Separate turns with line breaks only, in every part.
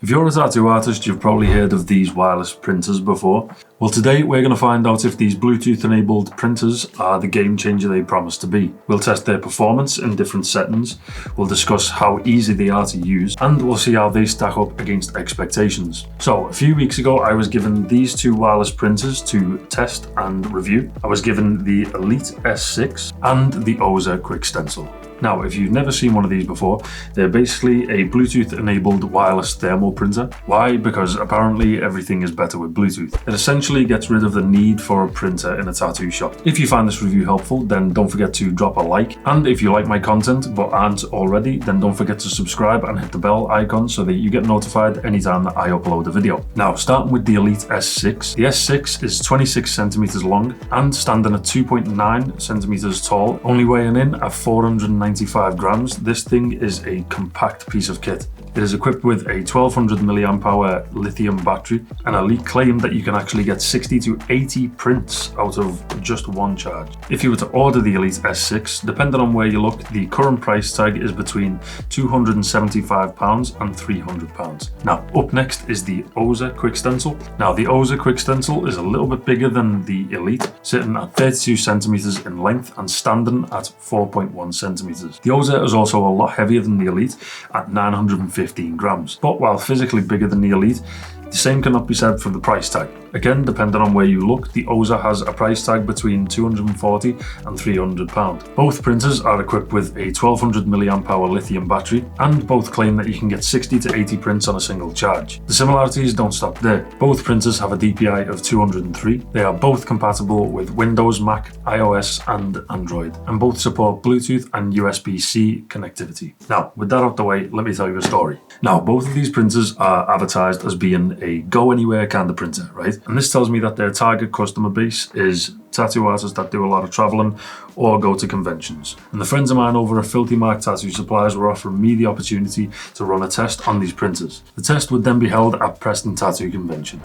If you're a tattoo artist, you've probably heard of these wireless printers before. Well, today we're going to find out if these Bluetooth-enabled printers are the game changer they promise to be. We'll test their performance in different settings, we'll discuss how easy they are to use, and we'll see how they stack up against expectations. So, a few weeks ago I was given these two wireless printers to test and review. I was given the Elite S6 and the Ozer Quick Stencil. Now, if you've never seen one of these before, they're basically a Bluetooth-enabled wireless thermal printer. Why? Because apparently everything is better with Bluetooth. It essentially gets rid of the need for a printer in a tattoo shop. If you find this review helpful, then don't forget to drop a like. And if you like my content but aren't already, then don't forget to subscribe and hit the bell icon so that you get notified anytime that I upload a video. Now, starting with the Elite S6. The S6 is 26 centimeters long and standing at 2.9 centimeters tall, only weighing in at 495 grams. This thing is a compact piece of kit. It is equipped with a 1200 mAh lithium battery, and Elite claim that you can actually get 60 to 80 prints out of just one charge. If you were to order the Elite S6, depending on where you look, the current price tag is between £275 and £300. Now, up next is the Ozer Quick Stencil. Now, the Ozer Quick Stencil is a little bit bigger than the Elite, sitting at 32 centimeters in length and standing at 4.1 centimeters. The Ozer is also a lot heavier than the Elite at 915 grams. But while physically bigger than the Elite, the same cannot be said for the price tag. Again, depending on where you look, the Ozer has a price tag between £240 and £300. Both printers are equipped with a 1200 mAh lithium battery, and both claim that you can get 60 to 80 prints on a single charge. The similarities don't stop there. Both printers have a DPI of 203. They are both compatible with Windows, Mac, iOS, and Android, and both support Bluetooth and USB-C connectivity. Now, with that out the way, let me tell you a story. Now, both of these printers are advertised as being a go-anywhere kind of printer, right? And this tells me that their target customer base is tattoo artists that do a lot of traveling or go to conventions. And the friends of mine over at Filthy Mark Tattoo Supplies were offering me the opportunity to run a test on these printers. The test would then be held at Preston Tattoo Convention.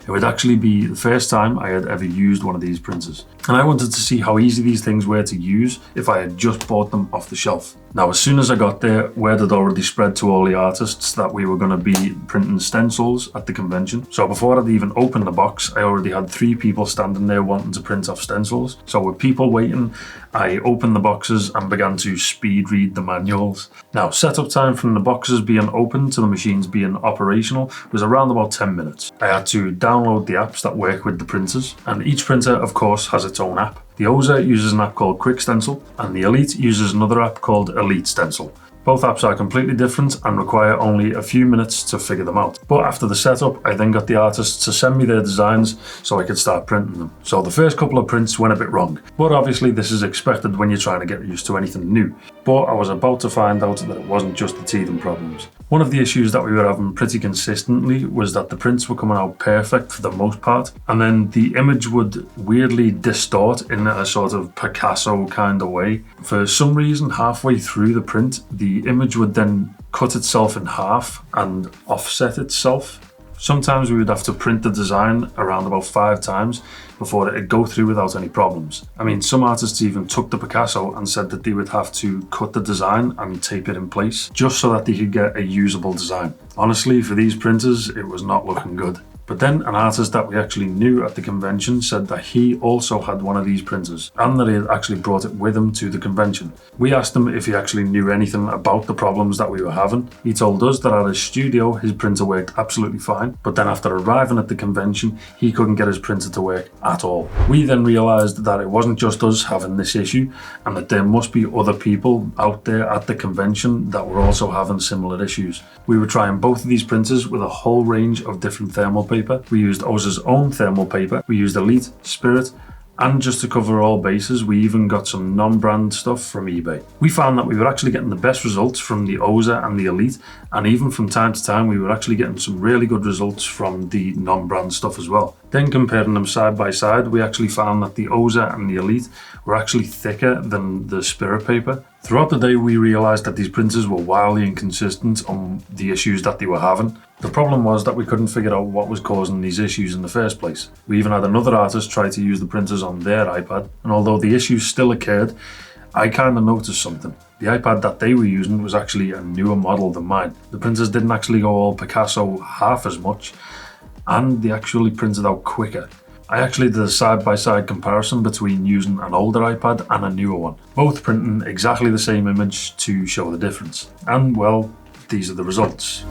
It would actually be the first time I had ever used one of these printers. And I wanted to see how easy these things were to use if I had just bought them off the shelf. Now, as soon as I got there, word had already spread to all the artists that we were going to be printing stencils at the convention. So before I'd even opened the box, I already had 3 people standing there wanting to print off stencils. So with people waiting, I opened the boxes and began to speed read the manuals. Now, setup time from the boxes being opened to the machines being operational was around about 10 minutes. I had to download the apps that work with the printers, and each printer, of course, has its own app. The Ozer uses an app called Quick Stencil, and the Elite uses another app called Elite Stencil. Both apps are completely different and require only a few minutes to figure them out. But after the setup, I then got the artists to send me their designs so I could start printing them. So the first couple of prints went a bit wrong, but obviously this is expected when you're trying to get used to anything new. But I was about to find out that it wasn't just the teething problems. One of the issues that we were having pretty consistently was that the prints were coming out perfect for the most part, and then the image would weirdly distort in a sort of Picasso kind of way. For some reason, halfway through the print, the image would then cut itself in half and offset itself. Sometimes we would have to print the design around about 5 times before it would go through without any problems. I mean, some artists even took the Picasso and said that they would have to cut the design and tape it in place just so that they could get a usable design. Honestly, for these printers, it was not looking good. But then an artist that we actually knew at the convention said that he also had one of these printers and that he had actually brought it with him to the convention. We asked him if he actually knew anything about the problems that we were having. He told us that at his studio his printer worked absolutely fine, but then after arriving at the convention he couldn't get his printer to work at all. We then realised that it wasn't just us having this issue and that there must be other people out there at the convention that were also having similar issues. We were trying both of these printers with a whole range of different thermal paper. We used Ozer's own thermal paper, we used Elite, Spirit, and just to cover all bases, we even got some non-brand stuff from eBay. We found that we were actually getting the best results from the Ozer and the Elite, and even from time to time we were actually getting some really good results from the non-brand stuff as well. Then comparing them side by side, we actually found that the Ozer and the Elite were actually thicker than the Spirit paper. Throughout the day, we realized that these printers were wildly inconsistent on the issues that they were having. The problem was that we couldn't figure out what was causing these issues in the first place. We even had another artist try to use the printers on their iPad, and although the issues still occurred, I kind of noticed something. The iPad that they were using was actually a newer model than mine. The printers didn't actually go all Picasso half as much, and they actually printed out quicker. I actually did a side-by-side comparison between using an older iPad and a newer one, both printing exactly the same image to show the difference. And well, these are the results.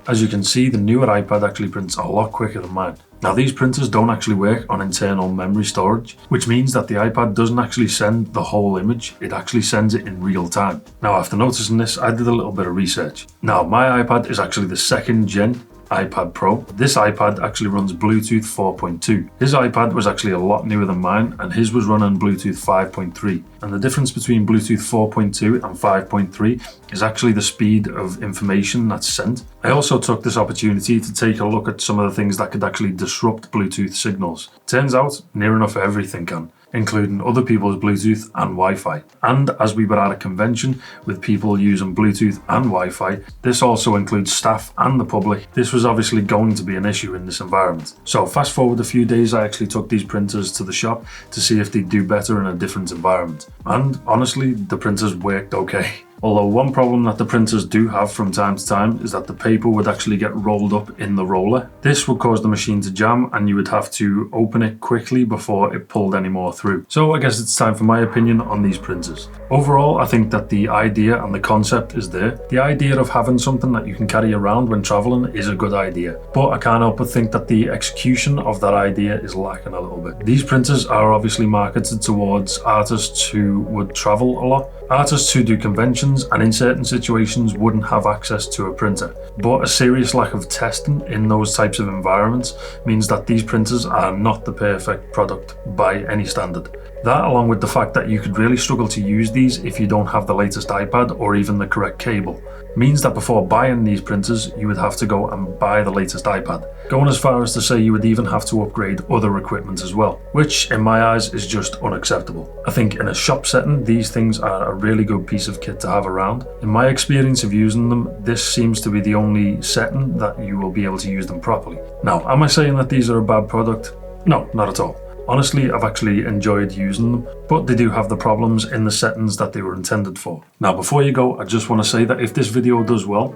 As you can see, the newer iPad actually prints a lot quicker than mine. Now, these printers don't actually work on internal memory storage, which means that the iPad doesn't actually send the whole image, it actually sends it in real time. Now, after noticing this, I did a little bit of research. Now, my iPad is actually the 2nd gen iPad Pro. This iPad actually runs Bluetooth 4.2. His iPad was actually a lot newer than mine, and his was running Bluetooth 5.3. And the difference between Bluetooth 4.2 and 5.3 is actually the speed of information that's sent. I also took this opportunity to take a look at some of the things that could actually disrupt Bluetooth signals. Turns out, near enough everything can, including other people's Bluetooth and Wi-Fi. And as we were at a convention with people using Bluetooth and Wi-Fi, this also includes staff and the public. This was obviously going to be an issue in this environment. So fast forward a few days, I actually took these printers to the shop to see if they'd do better in a different environment. And honestly, the printers worked okay. Although one problem that the printers do have from time to time is that the paper would actually get rolled up in the roller. This would cause the machine to jam and you would have to open it quickly before it pulled any more through. So I guess it's time for my opinion on these printers. Overall, I think that the idea and the concept is there. The idea of having something that you can carry around when traveling is a good idea, but I can't help but think that the execution of that idea is lacking a little bit. These printers are obviously marketed towards artists who would travel a lot. Artists who do conventions and in certain situations wouldn't have access to a printer. But a serious lack of testing in those types of environments means that these printers are not the perfect product by any standard. That, along with the fact that you could really struggle to use these if you don't have the latest iPad or even the correct cable, means that before buying these printers, you would have to go and buy the latest iPad. Going as far as to say you would even have to upgrade other equipment as well, which in my eyes is just unacceptable. I think in a shop setting, these things are a really good piece of kit to have around. In my experience of using them, this seems to be the only setting that you will be able to use them properly. Now, am I saying that these are a bad product? No, not at all. Honestly, I've actually enjoyed using them, but they do have the problems in the settings that they were intended for. Now, before you go, I just want to say that if this video does well,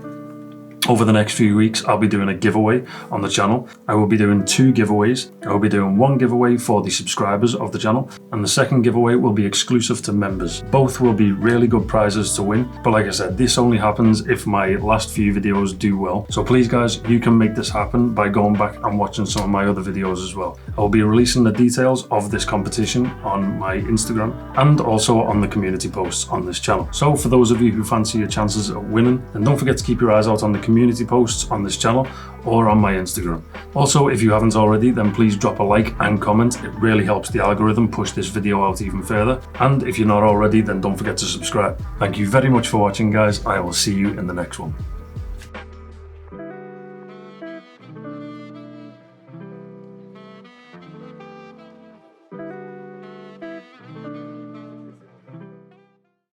over the next few weeks, I'll be doing a giveaway on the channel. I will be doing 2 giveaways. I will be doing one giveaway for the subscribers of the channel, and the second giveaway will be exclusive to members. Both will be really good prizes to win, but like I said, this only happens if my last few videos do well. So please guys, you can make this happen by going back and watching some of my other videos as well. I'll be releasing the details of this competition on my Instagram and also on the community posts on this channel. So for those of you who fancy your chances of winning, then don't forget to keep your eyes out on the community posts on this channel or on my Instagram. Also, if you haven't already, then please drop a like and comment. It really helps the algorithm push this video out even further. And if you're not already, then don't forget to subscribe. Thank you very much for watching, guys. I will see you in the next one.